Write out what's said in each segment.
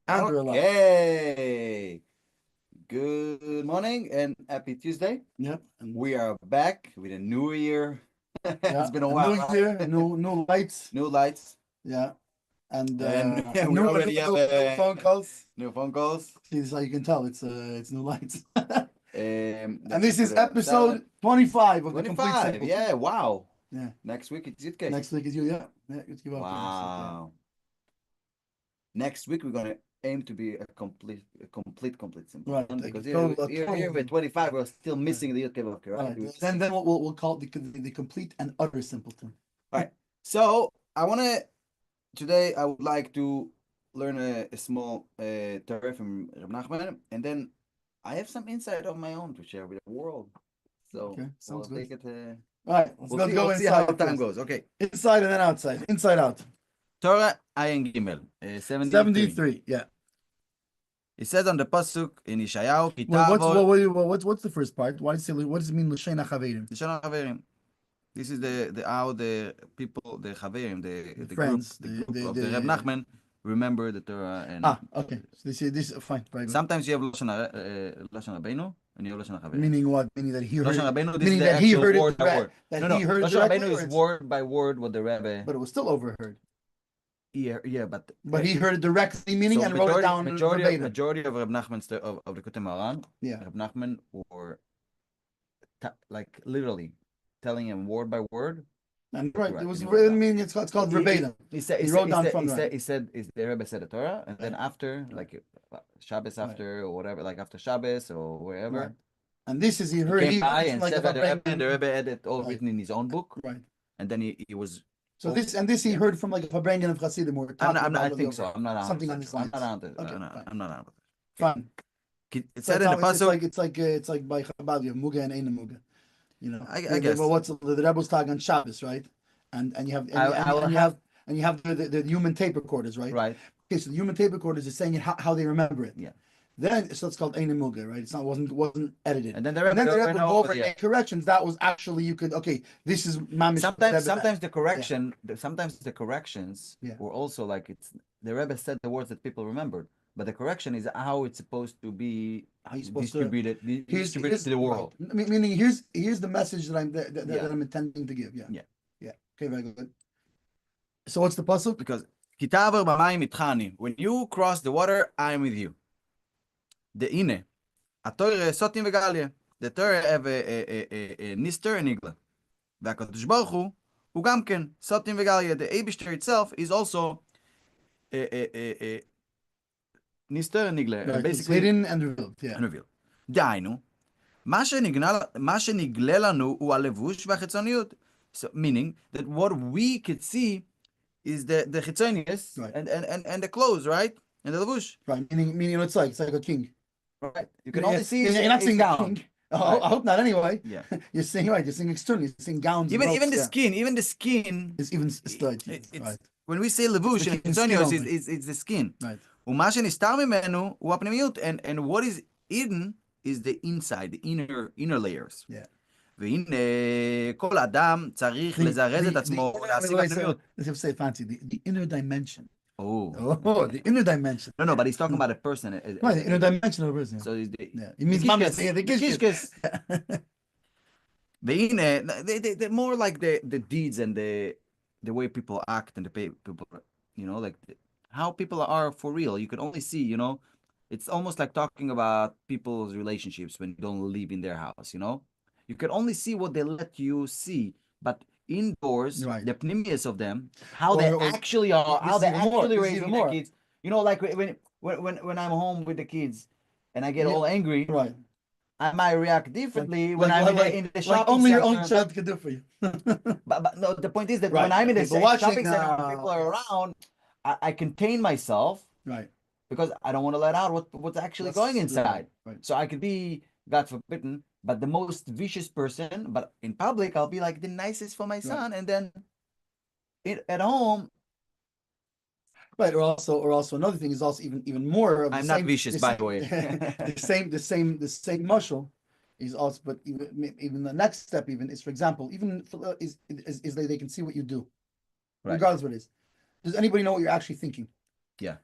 And we're live. Okay. Good morning and happy Tuesday. Yep. And We are back with a new year. yeah, It's been a a while. new year, new lights. New lights. Yeah. And We new, already have new phone calls. new phone calls. See, this is how you can tell it's new lights. And Let's this is put a episode salad. 25 of the Complete 25. Simpleton. Yeah, wow. Yeah. Next week it's Yitke. Next week is you, yeah. Yeah, you give up. Wow. Next week we're gonna aim to be a complete simpleton. Right. Because Like, here with 25 we're still missing the Yitke Vavke, right? Then we'll call it the complete and utter simpleton. All right. So today I would like to learn a small Torah from Reb Nachman, and then I have some insight of my own to share with the world. So Okay, sounds we'll good. take it. All right, let's go see how inside. time goes. Okay. Inside and then outside. Inside out. Torah Ayin Gimel 73. 73, yeah. It says on the pasuk in Yeshayahu, What's the first part? What does it mean l'shein hachaverim? L'shon haverim. This is the how the people, the Chaverim, the friends, group of the Reb Nachman remember the Torah. And okay. So this fine. Very good. sometimes you have Lashon Rabbeinu and you have Lashon Haverim. Meaning what? Meaning that he heard. Lashon Rabbeinu, Meaning that he heard word it by word. He heard Lashon Rabbeinu is word by word what the Rebbe. But it was still overheard. Yeah, but he heard it directly, meaning, and wrote it down. Majority of Reb Nachman's of the Likutei Moharan. Yeah. Reb Nachman were like literally telling him word by word. And right, it was. I mean, it's called verbatim. He wrote down from the Rebbe said the Torah, and then after, like Shabbos after or whatever, like after Shabbos or wherever. Right. And this is he heard. He came by and said that the Rebbe had it all written in his own book. Right. And then he was. So this he heard from like a Fabrengen of Hasidim or I think so. I'm not something on this line. I'm not on. Fine. It said in the pasuk. It's like by Chabad you have Muga and Ein Muga. You know, I guess. Well, what's the Rebbe's tag on Shabbos, right? And you have you have the human tape recorders, right? Right. Okay, so the human tape recorders is saying it how they remember it. Yeah. Then so it's called Ein Muga, right? It's not wasn't edited. And then the Rebbe went over corrections. That was actually you could this is mamish. Sometimes the correction, sometimes the corrections were also like it's the Rebbe said the words that people remembered. But the correction is how it's supposed to be distributed to the world. Right. Meaning, here's the message that I'm intending to give. Yeah. Okay, very good. So what's the pasuk? Because Kitaver b'mayim itchani. When you cross the water, I am with you. The ine, a Torah sotim v'galia. The Torah have a nister and igla. V'akadosh baruch hu gam ken sotim v'galia. The Eibishter itself is also a Nister and Nigler, right, basically hidden and revealed. Yeah. And revealed. דהיינו, מה שנגלה לנו הוא הלבוש והחיצוניות. So meaning that what we could see is the חיצוניות right. and the clothes, right? And the levush. Right. Meaning it's like a king. Right. You can only see. You're not seeing down. King. Oh, I hope not. Anyway. Yeah. You're seeing right. You're seeing externally. You're seeing gowns. Even the skin is even stud. Right. When we say levush and חיצוניות, it's the skin. Right. ומה שנסתר ממנו הוא הפנימיות, and what is hidden is the inside, the inner layers. Yeah. והנה כל אדם צריך לזרז את עצמו ולהשיג הפנימיות. Let's say fancy, the inner dimension. Oh, the inner dimension. No, but he's talking about a person. Right, the inner dimension of a person. So it's the it means the kishkes. והנה, they're more like the deeds and the way people act and the people, like how people are for real. You can only see, it's almost like talking about people's relationships when you don't live in their house, You can only see what they let you see, but indoors, right. The pneumius of them, how they actually are, how they actually raise their kids. Like when I'm home with the kids and I get all angry, right. I might react differently when I'm in the shopping only center. Your own child can do for you. but no, the point is that right. when I'm in the shopping center, when people are around, I contain myself, right? Because I don't want to let out what's actually going inside. Right. So I could be, God forbidden, but the most vicious person. But in public, I'll be like the nicest for my son, and then at home. Right, or also another thing is also even more of. I'm not vicious, by the way. the same muscle is also, but even the next step is, for example, even is that they can see what you do, right. Regardless of what it is. Does anybody know what you're actually thinking? Yeah.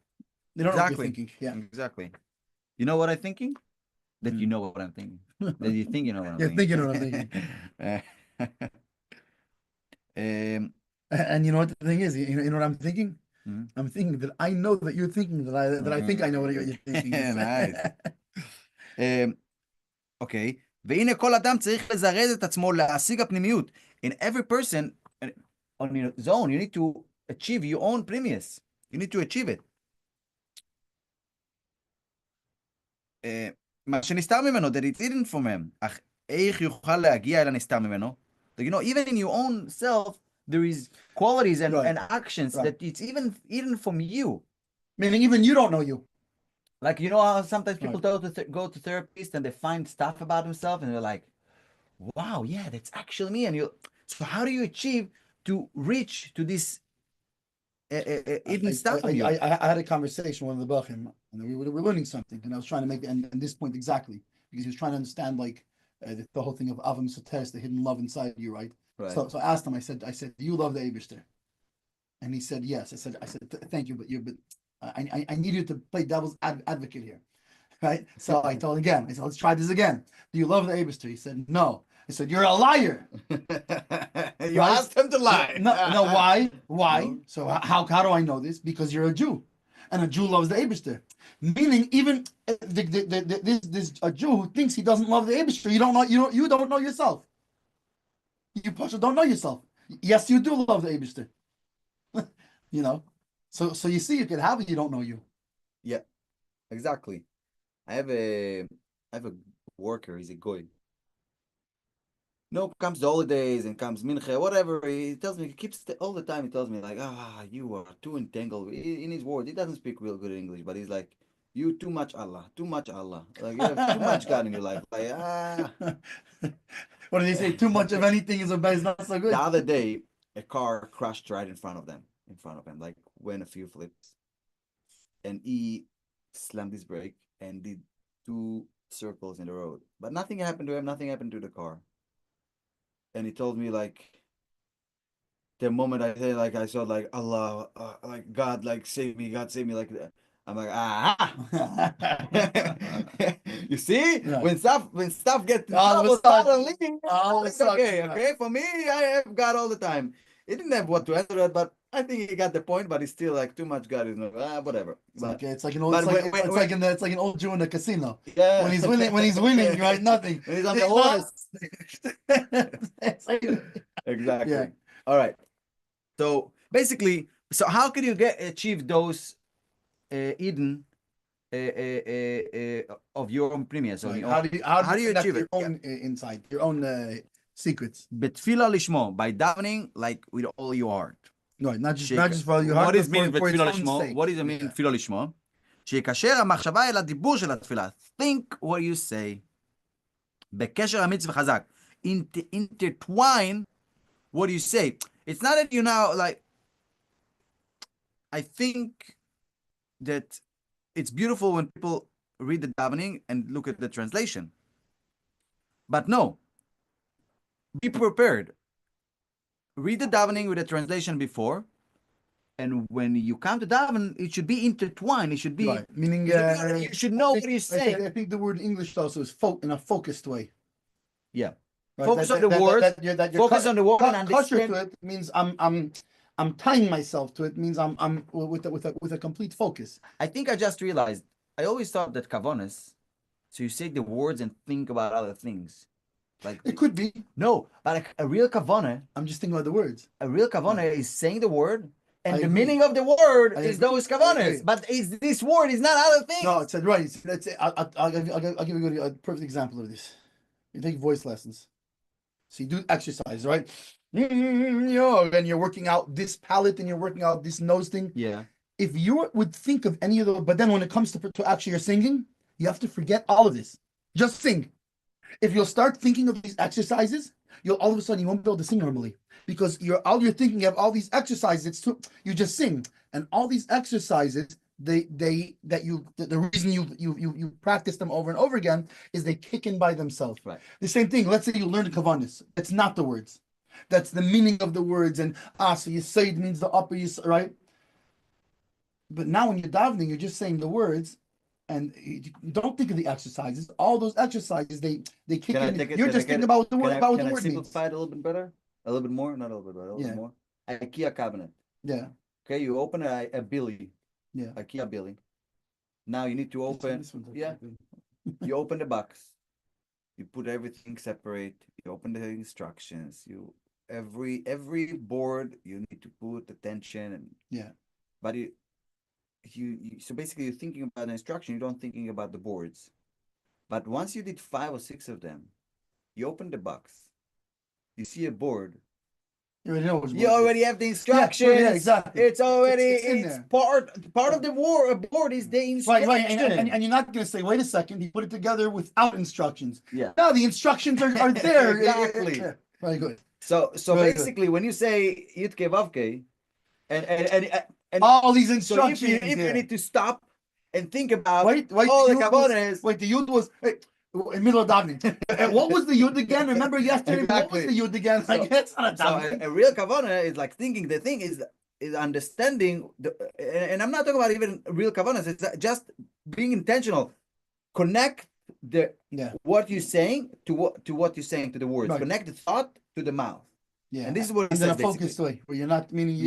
They don't know what Exactly. you're thinking. Yeah. Exactly. You know what I'm thinking? That you know what I'm thinking. That you think you know what I'm You're thinking. thinking what I'm thinking. Um, And you know what the thing is? You know what I'm thinking? Mhm. I'm thinking that I know that you're thinking that I think I know what you're thinking. Nice. אוקיי, והנה כל אדם צריך לזרז את עצמו להשיג הפנימיות. In every person, on his own, you need to achieve your own pnimius. You need to achieve it. מה שנסתר ממנו, that it's hidden from him. אך איך יוכל להגיע אל הנסתר ממנו? You know, even in your own self, there is qualities and, Right. and actions that it's even hidden from you. Meaning even you don't know you. Like, you know how sometimes people Right. go to therapists and they find stuff about themselves and they're like, wow, yeah, that's actually me. And so how do you achieve to reach to this hidden stuff from you? I had a conversation with the Bachim, and we were learning something, and I was trying to make and this point exactly, because he was trying to understand like the whole thing of Avim Soteres, the hidden love inside you, right? Right. So I asked him, I said, do you love the Eibishter? And he said, yes. I said, thank you, but I need you to play devil's advocate here, right? So I told him again. I said, let's try this again. Do you love the Eibishter? He said, no. I said, you're a liar. You asked him to lie. No, why? No. So how do I know this? Because you're a Jew, and a Jew loves the Eibishter. Meaning, even this a Jew who thinks he doesn't love the Eibishter, you don't know yourself. You Pasha don't know yourself. Yes, you do love the Eibishter. You know, so you see, you can have it. You don't know you. Yeah, exactly. I have a worker. He's a goy. No, comes the holidays and comes mincha, whatever. He tells me, he keeps all the time. He tells me like, you are too entangled in his words. He doesn't speak real good English, but he's like, you too much Allah. Like you have too much God in your life. Like What do they say? Too much of anything is not so good. The other day, a car crashed right in front of him, like went a few flips, and he slammed his brake and did 2 circles in the road. But nothing happened to him. Nothing happened to the car. And he told me like the moment I said like I saw like Allah, like God, like save me, God save me, like that. I'm like you see, Yeah. when stuff gets All of a suddenly, it's okay. For me, I have God all the time. He didn't have what to answer it, but I think he got the point. But it's still like too much God is not whatever. It's like an old it's like an old Jew in a casino. Yeah. When he's winning, right? Nothing. When he's on the horse. Exactly. Yeah. All right. So basically, how can you achieve those Eden of your own premiers? Right. How do you achieve your it? own insight, your own secrets? Betfila lishmo, by davening like with all your heart. Right, not just for your heart. What does mean for its בתפילה own לשמו? sake. What does it mean תפילה לשמו? שיקשר המחשבה אל הדיבור של התפילה. Think what you say. בקשר אמיץ וחזק. Intertwine what you say. It's not that you now like. I think that it's beautiful when people read the davening and look at the translation. But no, be prepared. Read the davening with the translation before, and when you come to daven, it should be intertwined. It should be Right. Meaning you should know what you're saying. I think the word in English also is in a focused way. Yeah. Right? Focus on the words. Focus on the word and Kosher understand. to it means I'm tying myself to it. Means I'm with a complete focus. I think I just realized. I always thought that kavanas. So you say the words and think about other things. Like It could be. No, but a real kavana. I'm just thinking about the words. A real kavana is saying the word, and I the agree. meaning of the word I is agree. those I agree. kavanas. But this word is not other things. No, it's right. That's it. I'll give you a perfect example of this. You take voice lessons. So you do exercise, right? And you're working out this palate and you're working out this nose thing. Yeah. If you would think of any of those, but then when it comes to actually your singing, you have to forget all of this. Just sing. If you'll start thinking of these exercises, you'll all of a sudden you won't be able to sing normally because you're thinking of all these exercises. You just sing, and all these exercises the reason you practice them over and over again is they kick in by themselves. Right. The same thing. Let's say you learn kavanis. It's not the words. That's the meaning of the words. And so you say it means the upper, right? But now when you're davening, you're just saying the words, and you don't think of the exercises. All those exercises, they kick in. You're just thinking about what the word about what the word means. Simplify it a little bit better? A little bit more? Not a little bit better. A little bit more. IKEA cabinet. Yeah. Okay, you open a Billy. Yeah. IKEA Billy. Now you need to open. Yeah. You open the box. You put everything separate. You open the instructions. Every board you need to put attention and but so basically you're thinking about the instruction, you don't thinking about the boards. But once you did 5 or 6 of them, you open the box, you see a board. You already have the instructions. Yeah, exactly. It's already it's part of the board is the instruction. Right. And you're not going to say, wait a second, he put it together without instructions. Yeah. No, the instructions are there. Exactly. Very good. So basically, when you say Yitke Vavke, and all these instructions, so if you need to stop and think about wait, all the kavanas. Wait, the yud was in middle of davening. What was the yud again? Remember yesterday? Exactly. What was the yud again? So, a real kavana is like thinking. The thing is understanding. And I'm not talking about even real kavanas. It's just being intentional. Connect what you're saying to what you're saying to the words. Right. Connect the thought to the mouth. Yeah, and this is what and then a focused way where you're not meaning.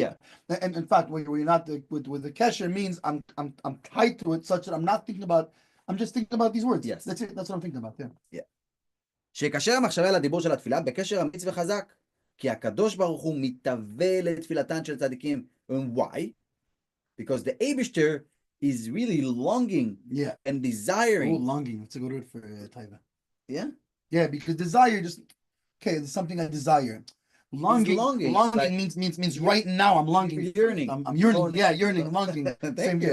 And in fact, where you're not with the kesher means I'm tied to it such that I'm not thinking about. I'm just thinking about these words. Yes, that's it. That's what I'm thinking about. Yeah. שיקשר המחשבה לדיבור של התפילה בקשר אמיץ וחזק, כי הקדוש ברוך הוא מתהווה לתפילתן של צדיקים. And why? Because the Eibishter is really longing and desiring. Oh, longing. That's a good word for taiva. Yeah? Yeah, because desire just, there's something I desire. Longing like, means right now I'm longing. Yearning. I'm yearning. Yeah, yearning, longing. Same you.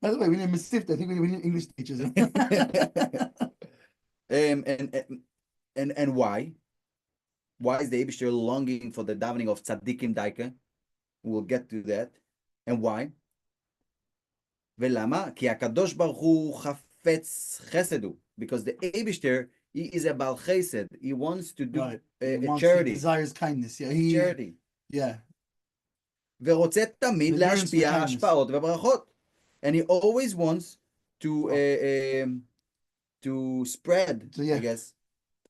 By the way, we need Mesifta. I think we need English teachers. And why? Why is the Eibishter longing for the davening of tzaddikim daika? We'll get to that. And why? ולמה? כי הקדוש ברוך הוא חפץ חסד הוא. Because the Eibishter, he is a Baal Chesed. He wants to do charity. He desires kindness. Yeah, charity. Yeah. ורוצה תמיד להשפיע השפעות וברכות. And he always wants to spread, I guess.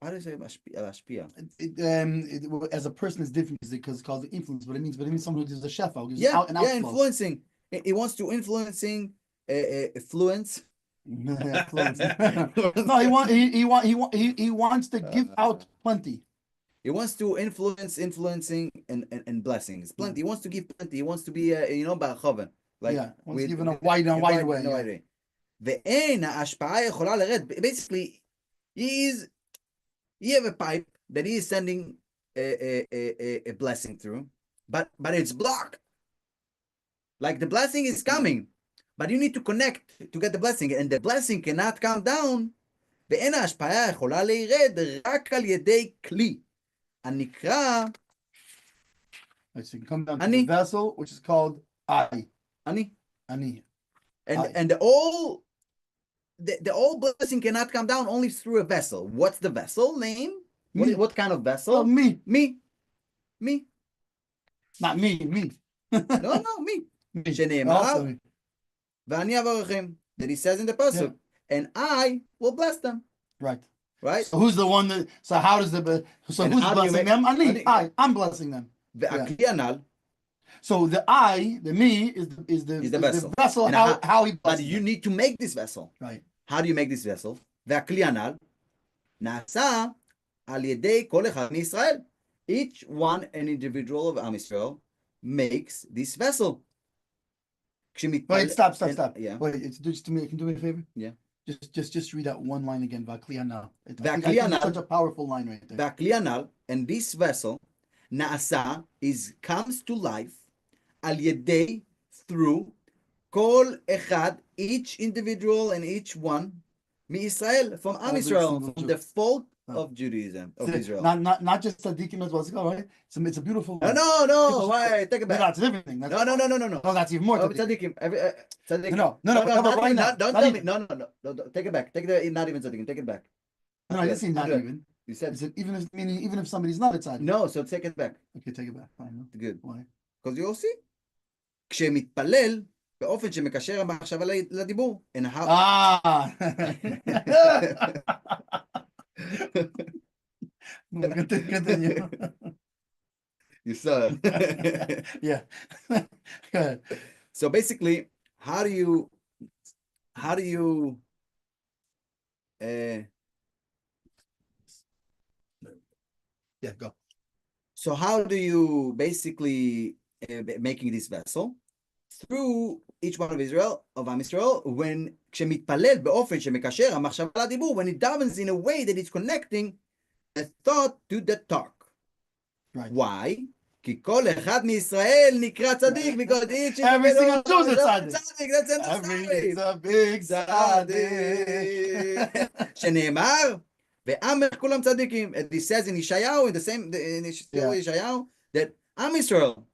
How do you say להשפיע? As a person is different because it's called the influence, but it means someone who gives a shefa, who gives influencing. He wants to influence. No, he wants to give out plenty. He wants to influencing and blessings. Plenty. He wants to give plenty. He wants to be ba'achoven. Like wants to give in a wide way. ואין ההשפעה יכולה לרד. Basically, he have a pipe that he is sending a blessing through, but it's blocked. Like the blessing is coming, but you need to connect to get the blessing, and the blessing cannot come down. ואין ההשפעה יכולה לירד רק על ידי כלי הנקרא. So you can come down to the vessel, which is called I. Ani. And the all blessing cannot come down only through a vessel. What's the vessel name? What kind of vessel? Me. Not me. Me. Me. שנאמר, ואני אברכם. That he says in the pasuk, and I will bless them. Right. So who's the one that? So how does who's blessing them? I'm blessing them. והכלי הנ"ל. So the me is the vessel. How he blesses. But you need to make this vessel. Right. How do you make this vessel? והכלי הנ"ל נעשה על ידי כל אחד מישראל. Each one, an individual of Am Yisrael, makes this vessel. Wait, stop. Yeah. Wait, just to me. Can you do me a favor? Yeah. Just read that one line again. V'akli hanal. It's such a powerful line right there. V'akli hanal, and this vessel, naasa, comes to life, al yedei, through, kol echad, each individual and each one, mi Israel, from Am Yisrael, from the folk of Judaism, of Israel. Not just tzaddikim as well, right? It's a beautiful. No, wait, take it back. That's everything. No. No, that's even more. Tzaddikim. Tzaddikim. No. Don't tell me. No. Take it back. Not even tzaddikim. Take it back. No, I didn't say not even. You said even if somebody's not a tzaddik. No, so take it back. Okay, take it back. Fine. Good. Why? Because you'll see. כשמתפלל באופן שמקשר המחשבה לדיבור. And how... Continue. You saw it. Yeah. Go ahead. So basically, how do you Yeah, go. so how do you basically making this vessel through each one of Am Israel, when כשמתפלל באופן שמקשר המחשבה לדיבור, when it davens in a way that it's connecting a thought to the talk. Right. Why? כי כל אחד מישראל נקרא צדיק, because each Every single Jew is a tzaddik. That's in the Every a big tzaddik. שנאמר, ועמך כולם צדיקים. It says in Yeshayahu, in the same, in Yeshayahu, that Am Israel,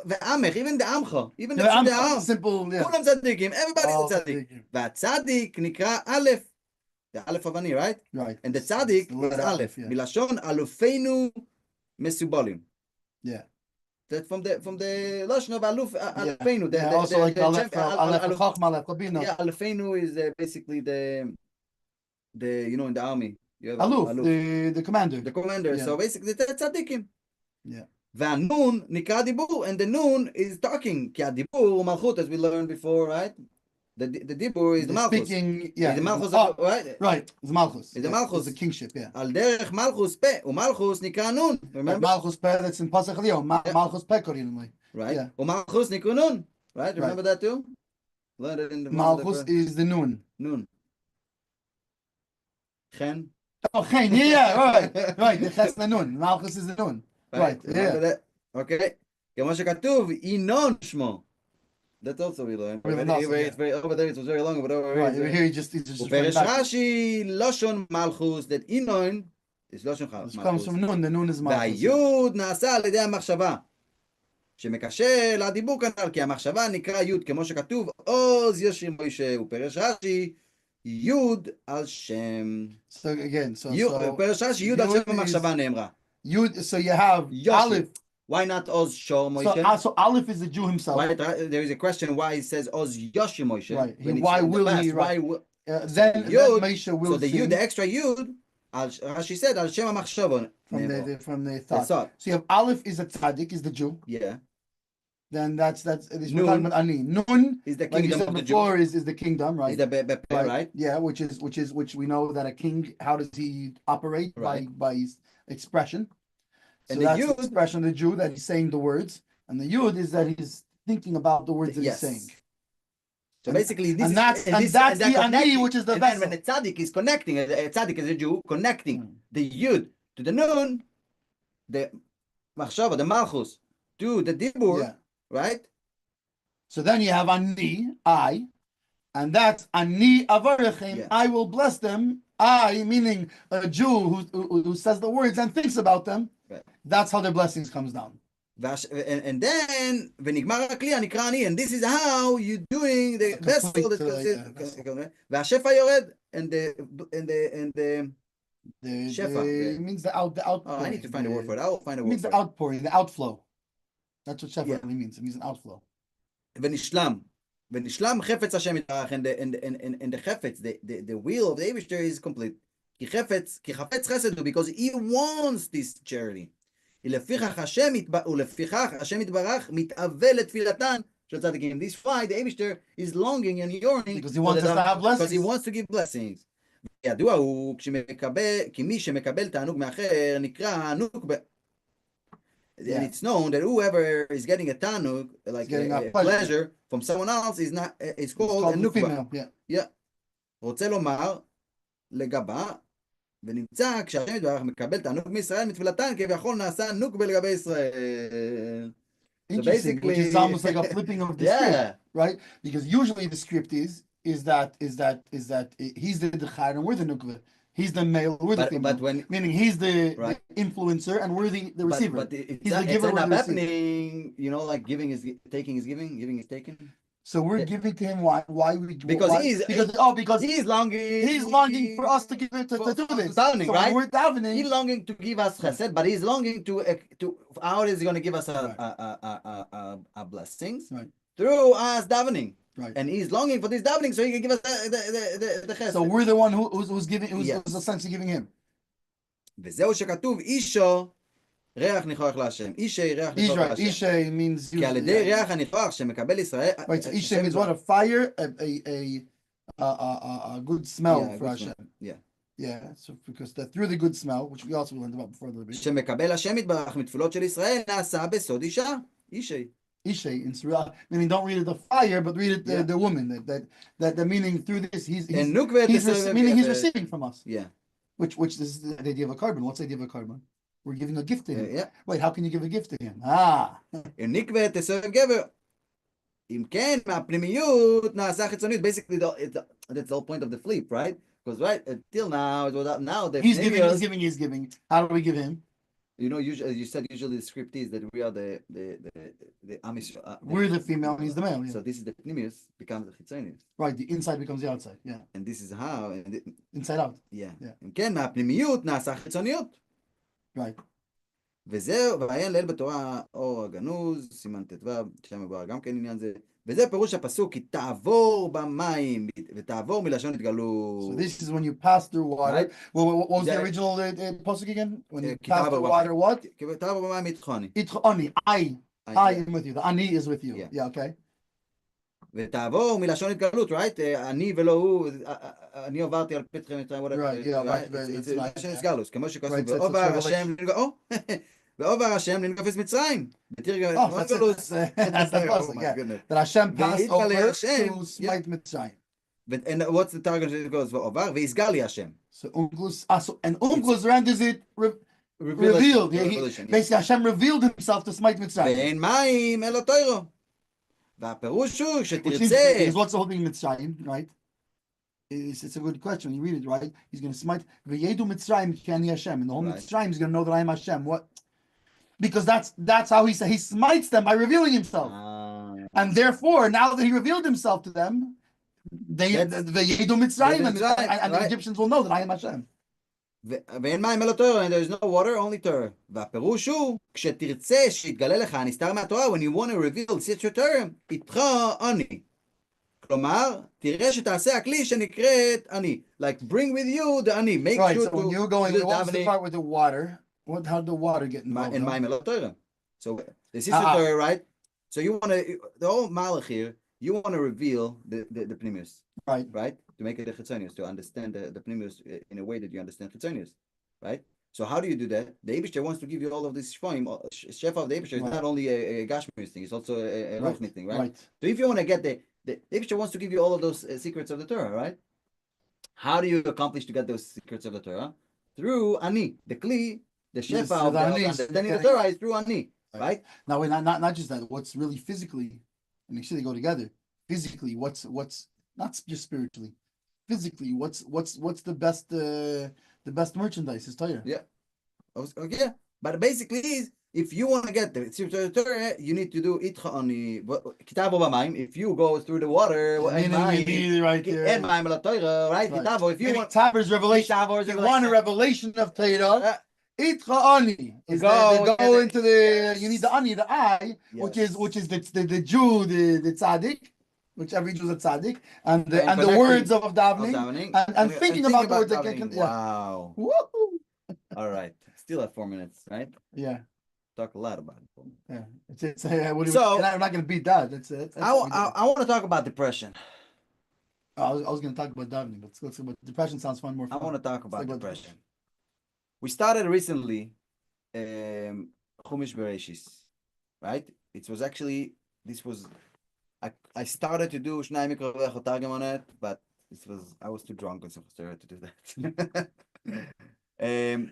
ועמך, even the עמך, even the העם, simple, yeah. כולם צדיקים, everybody is צדיק. והצדיק נקרא א', the א' אבני, right? Right. And the צדיק is א', מלשון אלופינו מסובלים. Yeah. That from the lashon of alufeinu. Also like Aleph Chachma, Aleph Rabina. Yeah, alufeinu is basically the in the army. You have Aluf, the commander. The commander. Yeah. So basically the tzaddikim. Yeah. והנון נקרא דיבור, and the nun is talking. כי הדיבור הוא מלכות, as we learned before, right? The דיבור is the malchus. Speaking, yeah. The malchus, right? Right, it's malchus. It's the malchus. It's the kingship, yeah. על דרך מלכוס פה, ומלכוס נקרא נון. Remember? Malchus Pe, that's in Pasach Leo. Malchus Pe, originally. Right? Yeah. ומלכוס נקרא נון. Right? Remember that too? Learned it in the Malchus is the noon. Nun. Chen. Oh, Chen, yeah, right. Right, the Ches the noon. Malchus is the noon. Right, Remember yeah. that? Okay. כמו שכתוב, ינון שמו. That's also we learned. Really Over awesome, there, over there it was very long, but over Right, here. here he just ופרש רש"י, לשון מלכוס, that ינון, is לשון This comes from noon, the noon is Malchus. והיוד נעשה על ידי המחשבה, שמקשר לדיבור כנ"ל, כי המחשבה נקרא יוד, כמו שכתוב, עוז ישיר מוישה, ופרש רש"י, יוד על שם. So again, so פרש רש"י, יוד על שם המחשבה נאמרה. Yud, so you have Aleph. Why not Oz Shor Moshe? So Aleph is the Jew himself. Why, there is a question why it says Oz Yoshi Moshe. Right. Why will he? Right. Then Yud, Moshe will so the sing Yud, the extra Yud, as she said, Al Shem HaMachshavon. from the thought. So you have Aleph is a tzaddik, is the Jew. Yeah. Then that's Nun. Nun is the like you kingdom said of the before Jew. Is the kingdom, right? Is the Bepe, right? Yeah, which we know that a king, how does he operate? Right. By his expression. So And the that's Yud, the expression of the Jew, that he's saying the words, and the Yud is that he's thinking about the words that yes. he's saying. So basically, this that's is the Ani, which is the vessel. And when the tzaddik is connecting, a tzaddik is a Jew, connecting the Yud to the Nun, the Machshava, the Malchus, to the Dibur, right? So then you have Ani, I, and that's Ani Avarechim, I will bless them. I, meaning a Jew who says the words and thinks about them, that's how their blessings comes down. And then, ונגמר הכלי הנקרא אני, and this is how you're doing the vessel that consists, והשפע יורד, and the shefa means the outpouring. Oh, I need to find a word for it. I'll find a word. It means for the outpouring, the outflow. That's what shefa really means. It means an outflow. ונשלם חפץ השם יתברך, and the חפץ, the will of the Eibishter is complete. כי חפץ חסד הוא, because he wants this charity. ולפיכך השם יתברך מתאווה לתפילתן של צדיקים. This why the Eibishter is longing and yearning, because he wants us to have blessings. Because he wants to give blessings. ידוע הוא, כי מי שמקבל תענוג מאחר נקרא נוקבה. And it's known that whoever is getting a tanug, like a pleasure from someone else, is called a nukba. Yeah. רוצה לומר לגבה, ונמצא כשהשם יתברך מקבל תענוג מישראל מתפילתן, כביכול נעשה נוקבה לגבי ישראל. Interesting, which is almost like a flipping of the script, right? Because usually the script is that he's the Dechar and we're the nukba. He's the male, we're the female. Meaning he's the influencer and we're the receiver. But he's the giver, we're the happening, like giving is taking is giving, giving is taken. So we're giving to him why because he's longing for us to give it to do this. Davening, so right? We're davening. He's longing to give us chesed, but he's longing to how is he going to give us a blessings, right? through us davening. Right. And he's longing for this davening so he can give us the chesed. So we're the one who's giving, who's Yes. essentially giving him. וזהו שכתוב, אישו ריח ניחוח להשם. אישי ריח ניחוח Right. להשם. Ishay means כי על ידי ריח הניחוח שמקבל ישראל... right. So Ishay means what? A fire, a good smell Yeah, for good Hashem. smell. Yeah. Yeah. So because through the good smell, which we also learned about before a little bit. שמקבל השם יתברך מתפילות של ישראל, נעשה בסוד אישה. אישי. Ishay in Surah, meaning don't read it the fire, but read it the woman. That the meaning through this he's meaning he's receiving from us. Yeah. Which is the idea of a carbon. What's the idea of a carbon? We're giving a gift to him. Yeah. Wait, how can you give a gift to him? נקווה תסובב גבר. אם כן, מהפנימיות נעשה חיצוניות. Basically, that's the whole point of the flip, right? Because until now, it was now the he's giving. How do we give him? You know, usually you said the script is that we are the Amish. We're the female and he's the male. Yeah. So this is the pnimius becomes the chitzonius. Right, the inside becomes the outside. Yeah. And this is how. Inside out. Yeah. Yeah. אם כן, מהפנימיות נעשה חיצוניות. Right. וזהו, ועיין לאל בתורה אור הגנוז, סימן ט"ו, שם מבואר גם כן עניין זה. וזה פירוש הפסוק, כי תעבור במים, ותעבור מלשון התגלות. So this is when you pass through water. Right. Well, what was the original pasuk again? When you pass through water, what? כי תעבור במים יתחוני. Itchoni. I am with you. The ani is with you. Yeah, okay. ותעבור מלשון התגלות, right? אני ולא הוא, אני עברתי על פתחי מצרים. Right, yeah, right. זה לשון הסגלוס, כמו שכתוב, ועובר השם לנגוע, ועובר השם לנגופס מצרים. That's the pasuk, yeah. That Hashem passed over to smite Mitzrayim. And what's the target that goes, ועובר, ויסגל לי השם. So Unglus renders it revealed. Basically, Hashem revealed himself to smite Mitzrayim. ואין מים אלא תוירו. והפירוש הוא שתרצה. Because what's the whole thing in Mitzrayim, right? It's a good question. When you read it, right? He's going to smite. V'yedu Mitzrayim k'ani Hashem. And the whole Mitzrayim is going to know that I am Hashem. What? Because that's how he smites them by revealing himself. And therefore, now that he revealed himself to them, V'yedu Mitzrayim, and the Egyptians will know that I am Hashem. ואין מים אלא תורה, and there is no water, only Torah. והפירוש הוא, כשתרצה שיתגלה לך הנסתר מהתורה, when you want to reveal such a term, איתך אני. כלומר, תראה שתעשה הכלי שנקראת אני. Like, bring with you the אני. Make right, sure so when you're going, what's the part with the water? How did the water get involved? In מים אלא תורה. So, this is the Torah, right? So you want to, the whole malach here, you want to reveal the pnimius. Right? To make it a chitzonius, to understand the pnimius in a way that you understand chitzonius. Right? So how do you do that? The Eibishter wants to give you all of this shfoim. Shefa of the Eibishter is not only a gashmius thing, it's also a rochnik thing, right? So if you want to get the Eibishter wants to give you all of those secrets of the Torah, right? How do you accomplish to get those secrets of the Torah? Through ani. The kli, the shefa of the understanding the Torah is through ani. Right? Now, not just that. What's really physically, and make sure they go together. Physically, what's not just spiritually. Physically, what's the best merchandise is Torah. Yeah. Okay. But basically, if you want to get the Torah, you need to do itcha ani kitavo b'mayim. If you go through the water, right there. And mayim la Torah, right? Kitavo. If you want Tabor's revelation, you want a revelation of Torah. Itcha ani is go into the. You need the ani, the I, yes. which is the Jew, the tzaddik, which every Jew is a tzaddik, and the words of davening, and thinking about the words that can. Wow. Woo! All right, still have 4 minutes, right? Yeah. Talk a lot about it. Yeah, so I'm not going to beat that. That's I want to talk about depression. I was going to talk about davening, but let's go. Depression sounds fun. More fun. I want to talk about depression. We started recently Chumash Bereshis, right? It was actually, I started to do Shnai Mikra Targum on it, but I was too drunk and so to do that.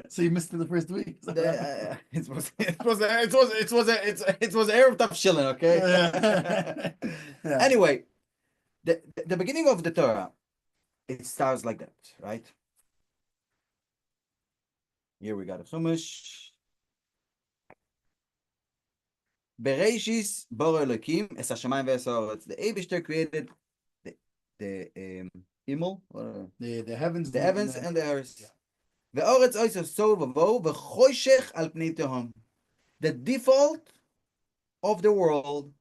So you missed it the first week. It was Erev Tav Shilin, okay? Yeah. Anyway, the beginning of the Torah, it starts like that, right? Here we got a Chumash. Bereshis Boro Elokim es hashamayim ve'es haaretz. The Eibishter created the Himmel, the heavens, and the earth. Ve'oretz oisav sov v'vo v'choshech al pnei tehom. The default of the world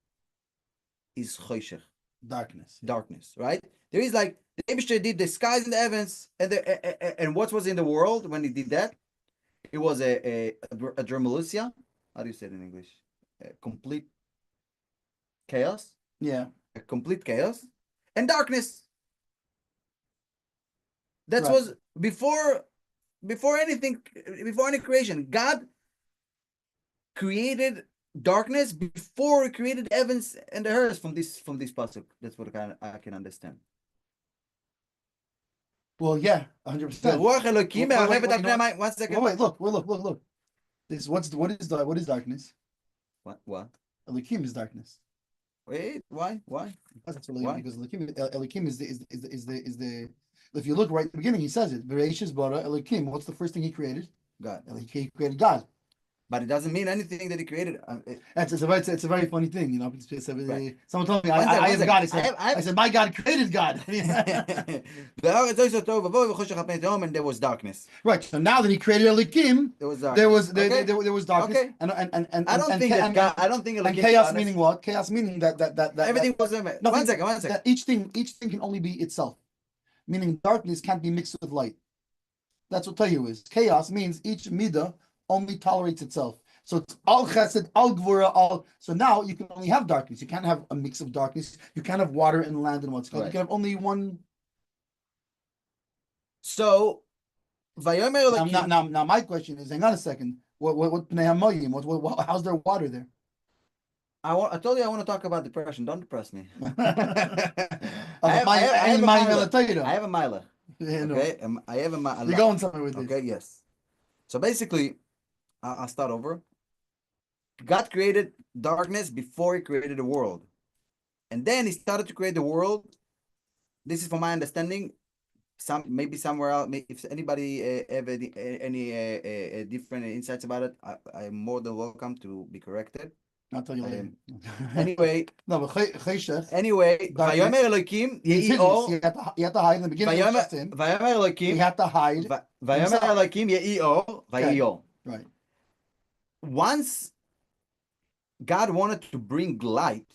is choshech, Darkness. darkness, right? There is like the Rebbe did the skies and the heavens, and what was in the world when he did that? It was a Dramalucia. How do you say it in English? A complete chaos. Yeah. A complete chaos and darkness. That Right. was before anything, before any creation. God created darkness before he created the heavens and the earth from this pasuk. That's what I can understand. Well, yeah, 100%. Ruach Elokim me'arevet al pnei hamayim. 1 second. Wait, look. This what is darkness? What? Elikim is darkness. Wait, why? That's really Why? because Elikim is the if you look right at the beginning, he says it. Bereshis bara Elikim. What's the first thing he created? God. He created God. But it doesn't mean anything that he created. It's a very funny thing, you know. Right. Someone told me One I have second. God. I said my God created God. And there was darkness. Right. So now that he created Elikim, There was darkness. there was darkness. Okay. And I don't think and chaos meaning what? Chaos meaning that everything was one second. That each thing can only be itself. Meaning darkness can't be mixed with light. That's what Tayu is. Chaos means each midah only tolerates itself. So it's all chesed, all gvura, all. So now you can only have darkness. You can't have a mix of darkness. You can't have water and land and what's called. Right. You can have only one. So, Now my question is, hang on a second. What Pnei Hamayim? What how's there water there? I told you I want to talk about depression. Don't depress me. I have a miler. Okay, I have a miler. You're going somewhere with this. Okay, yes. So basically, I'll start over. God created darkness before he created the world. And then he started to create the world. This is from my understanding. Maybe somewhere else, if anybody have any different insights about it, I'm more than welcome to be corrected. I'll tell you later. Anyway. No, but Cheshach. Anyway, Vayomer Elokim yehi or. You have to hide in the beginning. Vayomer Elokim. You have to hide. Vayomer Elokim yehi or vayi or. Right. Once God wanted to bring light,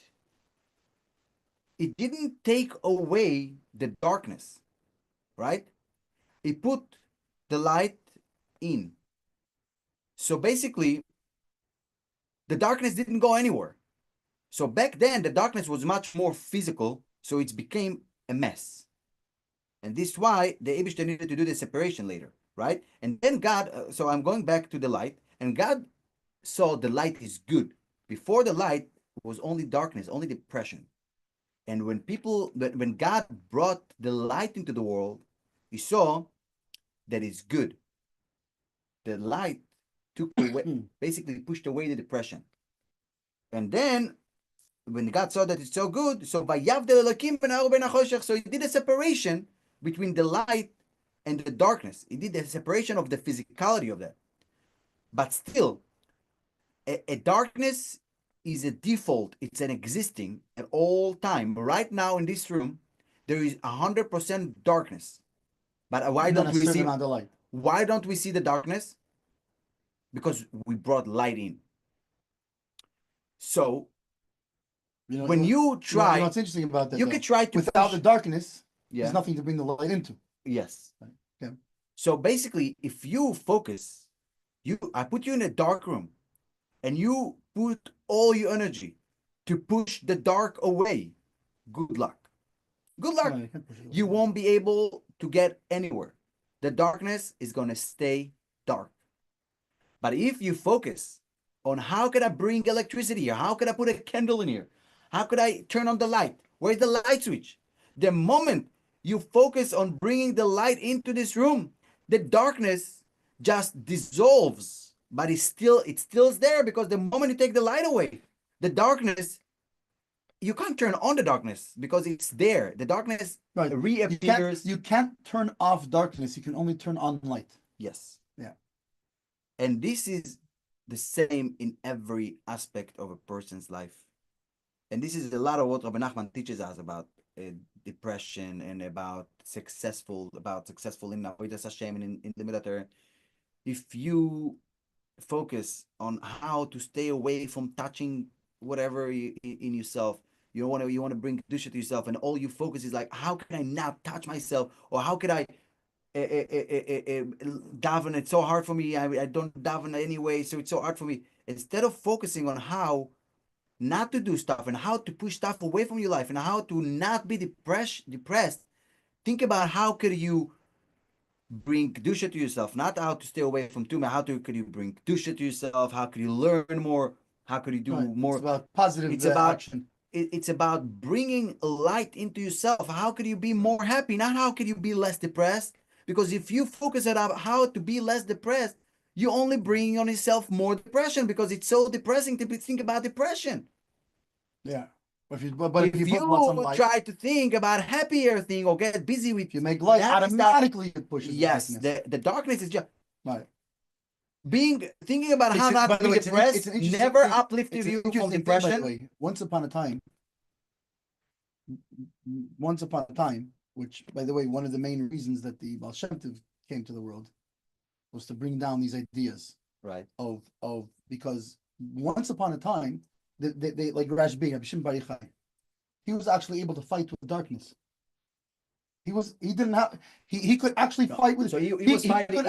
it didn't take away the darkness, right? He put the light in. So basically, the darkness didn't go anywhere. So back then, the darkness was much more physical, so it became a mess. And this is why the Eibishter needed to do the separation later, right? And then God, so I'm going back to the light, and God saw the light is good. Before the light was only darkness, only depression. And when God brought the light into the world, he saw that it's good. The light took away, basically pushed away the depression. And then when God saw that it's so good, so he did a separation between the light and the darkness. He did a separation of the physicality of that. But still, a darkness is a default. It's an existing at all time. Right now in this room, there is 100% darkness. But why don't we see the light? Why don't we see the darkness? Because we brought light in. So when you try, what's interesting about that? You could try to without the darkness. There's nothing to bring the light into. Yes. Okay. So basically, if you focus, I put you in a dark room, and you put all your energy to push the dark away. Good luck. Good luck. You won't be able to get anywhere. The darkness is going to stay dark. But if you focus on how could I bring electricity here? How could I put a candle in here? How could I turn on the light? Where's the light switch? The moment you focus on bringing the light into this room, the darkness just dissolves. But it's still there, because the moment you take the light away, the darkness, you can't turn on the darkness because it's there. The darkness reappears. You can't turn off darkness. You can only turn on light. Yes. Yeah. And this is the same in every aspect of a person's life. And this is a lot of what Rabbi Nachman teaches us about depression and about successful in Avodas Hashem and in the military. If you focus on how to stay away from touching whatever in yourself, You want to bring kedusha to yourself, and all you focus is like, how can I not touch myself, or how could I daven? It's so hard for me. I don't daven anyway, so it's so hard for me. Instead of focusing on how not to do stuff and how to push stuff away from your life and how to not be depressed, think about how could you bring kedusha to yourself, not how to stay away from tumah. Could you bring kedusha to yourself? How could you learn more? How could you do more? It's about positive action. It's about bringing light into yourself. How could you be more happy? Not how could you be less depressed? Because if you focus on how to be less depressed, you're only bringing on yourself more depression, because it's so depressing to think about depression. Yeah. But if you try to think about happier thing or get busy with, you make light, automatically it pushes the darkness is just right. Thinking about how not to be depressed never uplifted you to depression. By the way, once upon a time, which, by the way, one of the main reasons that the Baal Shem Tov came to the world was to bring down these ideas, right? Of because once upon a time, they like Rashbi, Rabbi Shimon Bar Yochai, he was actually able to fight with darkness. He could actually fight with. So he was fighting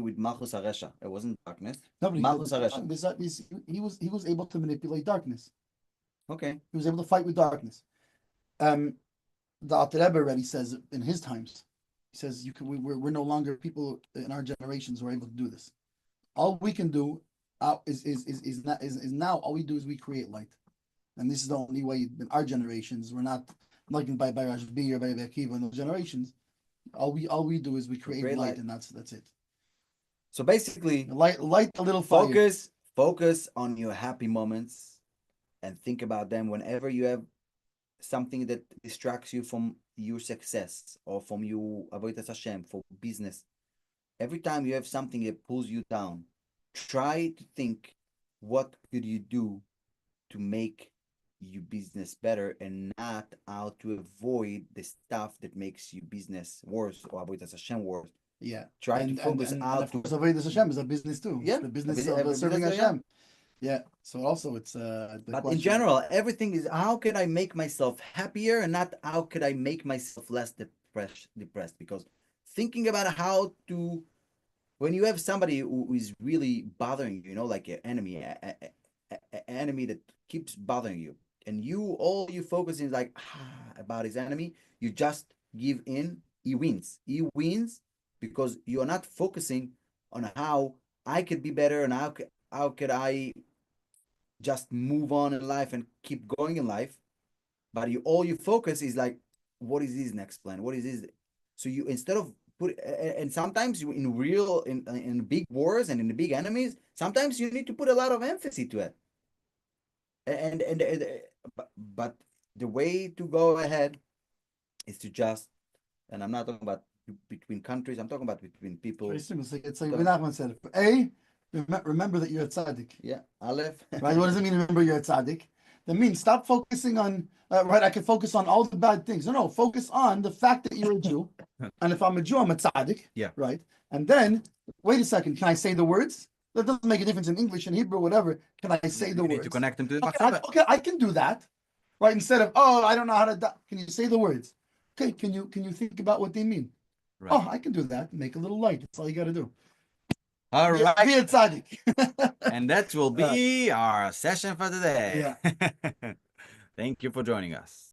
with Malchus Haresha. It wasn't darkness. Malchus Haresha. He was able to manipulate darkness. Okay. He was able to fight with darkness. The Alter Rebbe already says in his times, he says we're no longer people in our generations who are able to do this. All we can do is now all we do is we create light. And this is the only way in our generations. We're not like by Rashbi or by Akiva in those generations. All we do is we create light, and that's it. So basically, light a little fire. Focus on your happy moments, and think about them whenever you have something that distracts you from your success or from your avodas Hashem for business. Every time you have something that pulls you down, try to think, what could you do to make your business better, and not how to avoid the stuff that makes your business worse or avodas Hashem worse. Yeah. Try to focus out. Of course, avodas Hashem is a business too. Yeah. It's the business of serving Hashem. Yeah. So also it's but in general, everything is how can I make myself happier, and not how could I make myself less depressed. Because thinking about how to, when you have somebody who is really bothering you, like an enemy, enemy that keeps bothering you, and all you focus is like about his enemy, you just give in. He wins because you are not focusing on how I could be better, and how could I just move on in life and keep going in life. But all you focus is like, what is his next plan? What is his? So you, instead of and sometimes you in big wars and in the big enemies, sometimes you need to put a lot of emphasis to it. But the way to go ahead is to just, and I'm not talking about between countries, I'm talking about between people. It's like Nachman said, A, remember that you're a tzaddik. Yeah, Aleph. Right? What does it mean, remember you're a tzaddik? That means stop focusing on, I can focus on all the bad things. No, focus on the fact that you're a Jew. And if I'm a Jew, I'm a tzaddik. Yeah. Right? And then, wait a second, can I say the words? That doesn't make a difference in English and Hebrew, whatever. Can I say the words? You need to connect them to the okay, I can do that. Right? Instead of, I don't know how to, can you say the words? Okay, can you think about what they mean? Right. I can do that. Make a little light. That's all you got to do. All right. Be a tzaddik. And that will be our session for today. Yeah. Thank you for joining us.